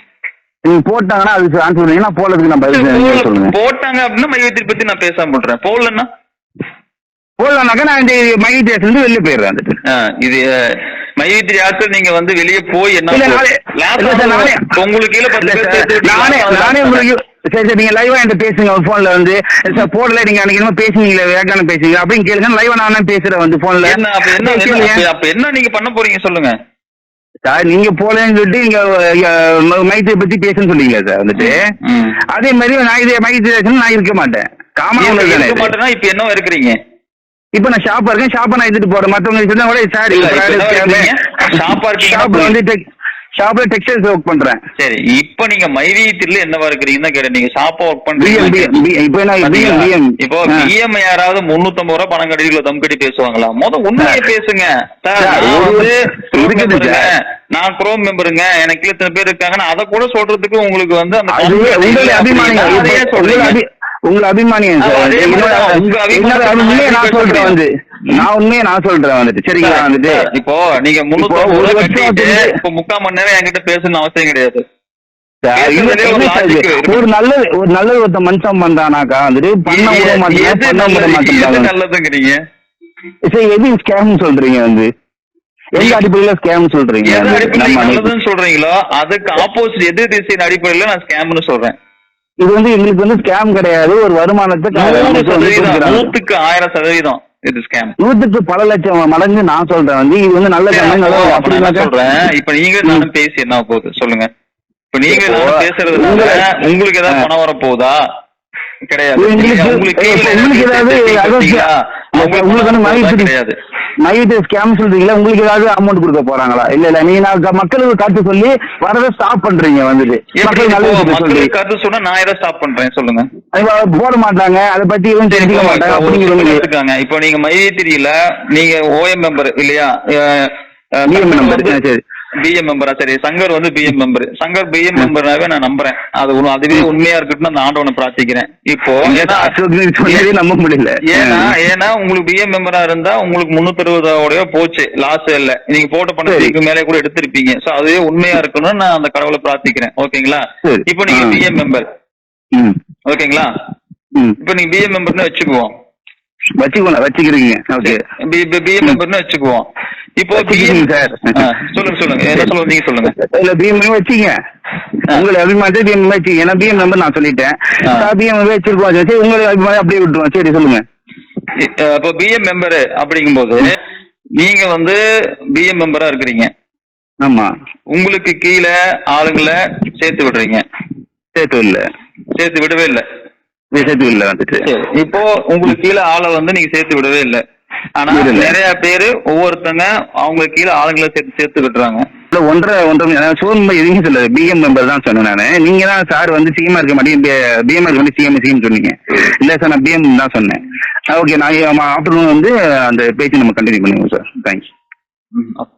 நீங்க போட்டாங்கன்னா அதுக்கு ஆன்சர் சொன்னீங்கன்னா போடுறதுக்கு நான் பதில் சொல்லுங்க. போட்டாங்க அப்படின்னா மையத்தில் பத்தி நான் பேசாம பண்றேன். போடலன்னா போடலாம்னாக்கா நான் இந்த மையத்தில் இருந்து வெளியே போயிடுறேன் வந்துட்டு. இது மையத்தில் ஆட்கள் நீங்க வந்து வெளியே போய் என்ன உங்களுக்கு கீழே நானே உங்களுக்கு சரி சரி நீங்க லைவா என்கிட்ட பேசுங்க போன்ல வந்து சார் போடல நீங்க அன்னைக்கு என்ன பேசுனீங்களே வேகான பேசுங்க அப்படின்னு கேளுங்க. லைவா நானே பேசுறேன் வந்து போன்ல. அப்ப என்ன நீங்க பண்ண போறீங்க சொல்லுங்க சார். நீங்க போலன்னு சொல்லிட்டு நீங்க மையத்தை பத்தி பேசுன்னு சொல்லுவீங்களா சார் வந்துட்டு. அதே மாதிரி நான் இதே மையத்தில் நான் இருக்க மாட்டேன். காமனா இருக்க மாட்டேன்னா இப்ப என்ன இருக்கிறீங்க? இப்ப நான் ஷாப்பா இருக்கேன். ஷாப்பா நான் எடுத்துட்டு போறேன். மத்தவங்க சொன்னா கூட சார் ஷாப்ல வந்து ஷாப்ல டெக்ஸ்டைல்ஸ் ஒர்க் பண்றேன். சரி இப்ப நீங்க மைவீட்டில என்னவா இருக்கிறீங்கன்னு கேட்டேன். நீங்க ஷாப்பா ஒர்க் பண்றீங்க. இப்போ பிஎம் யாராவது 350 ரூபாய் பணம் கட்டில தம் கட்டி பேசுவாங்களா? உண்மையை பேசுங்க நான் குரோம் மெம்பருங்க எனக்கு இத்தனை பேர் இருக்காங்கன்னா அதை கூட சொல்றதுக்கு உங்களுக்கு வந்து உங்க அபிமானியம் நான் சொல்றேன் வந்து நான் சொல்றேன் வந்துட்டு சரிங்களா வந்துட்டு. இப்போ நீங்க 3.5 மணி நேரம் என்கிட்ட பேசணும்னு அவசியம் கிடையாது. ஒரு நல்லது ஒருத்த மனுஷன் பண்றானாக்கா வந்துட்டு நல்லதுங்கிறீங்க. சரி எது ஸ்கேம் சொல்றீங்க வந்து எந்த அடிப்படையில ஸ்கேம் சொல்றீங்க? நல்லதுன்னு சொல்றீங்களோ அதுக்கு ஆப்போசிட் எது திசையின் அடிப்படையில நான் ஸ்கேம்னு சொல்றேன். இது வந்து எங்களுக்கு வந்து ஸ்கேம் கிடையாது. ஒரு வருமானத்துக்கு 1000% இது ஸ்கேம். 100க்கு பல லட்சம் மடங்கு நான் சொல்றேன் வந்து இது வந்து நல்ல சொல்றேன். இப்ப நீங்க நானும் பேசி என்ன போகுது சொல்லுங்க. இப்ப நீங்க பேசுறதுனால உங்களுக்கு ஏதாவது பணம் வர போகுதா? கிடையாது. மையத்தை ஸ்கேம் சொல்றீங்களா? உங்களுக்கு ஏதாவது அமௌண்ட் கொடுக்க போறாங்களா? இல்ல நீங்க மக்களுக்கு காட்டு சொல்லி வரதை ஸ்டாப் பண்றீங்க வந்துட்டு. மக்களுக்கு காட்டு சொன்னா நான் எதை ஸ்டாப் பண்றேன் சொல்லுங்க. போட மாட்டாங்க அதை பத்தி எதுவும் தெரிஞ்சுக்க மாட்டாங்க அப்படிங்கிறவங்க. இப்போ நீங்க மையத்திரியில நீங்க ஓஎம் மெம்பர் இல்லையா? சரி பிஎம் மெம்பரா? சரி சங்கர் வந்து பிஎம் மெம்பர். சங்கர் பிஎம் மெம்பர்னாவே நான் நம்புறேன். அதுவே உண்மையா இருக்கட்டும் நான் ஆண்டவனை பிரார்த்திக்கிறேன். இப்போ நம்ப முடியல. ஏன்னா உங்களுக்கு பிஎம் மெம்பரா இருந்தா உங்களுக்கு 360 போச்சு லாஸ் இல்ல. நீங்க போட்ட பணத்துக்கு மேலே கூட எடுத்திருப்பீங்க. சோ அதுவே உண்மையா இருக்கணும்னு நான் அந்த கடவுளை பிரார்த்திக்கிறேன். ஓகேங்களா? இப்போ நீங்க பிஎம் மெம்பர் ஓகேங்களா? இப்போ நீங்க பிஎம் மெம்பர்னு வச்சுக்குவோம். வச்சுக்கிறீங்க பிஎம் மெம்பர்னு வச்சுக்குவோம். இப்போ சொல்லுங்க என்ன சொல்லுங்க நீங்க சொல்லுங்க. இல்ல பிஎம் வச்சுங்க உங்களை அபிமானத்தை பிஎம் வச்சுங்க. ஏன்னா பிஎம் நம்பர் நான் சொல்லிட்டேன். பிஎம் வச்சிருக்கோம். சரி உங்களை அபிமானம் அப்படியே விட்டுருவோம். சரி சொல்லுங்க. இப்போ பிஎம் மெம்பர் அப்படிங்கும்போது நீங்க வந்து பிஎம் மெம்பரா இருக்கிறீங்க. ஆமா. உங்களுக்கு கீழே ஆளுங்களை சேர்த்து விடுறீங்க. சேர்த்து விடவே இல்லை. வந்துட்டு இப்போ உங்களுக்கு கீழே ஆளை வந்து நீங்க சேர்த்து விடவே இல்லை. ஆனா நிறைய பேரு ஒவ்வொருத்தங்க அவங்க கீழே ஆளுங்களை சேர்த்து விட்டுறாங்க. ஒன்றரை சோர்மை எதுவும் சொல்லுது. பிஎம் மெம்பர் தான் சொன்னேன் நானு. நீங்க தான் சார் வந்து சிஎம் இருக்க மாட்டேன் பிஎம் இருக்க மாட்டேன் சிஎம் சொன்னீங்க. இல்ல சார் நான் பிஎம் தான் சொன்னேன். ஓகே நான் ஆஃப்டர்நூன் வந்து அந்த பேச்சு நம்ம கண்டினியூ பண்ணுவோம் சார். தேங்க்ஸ்.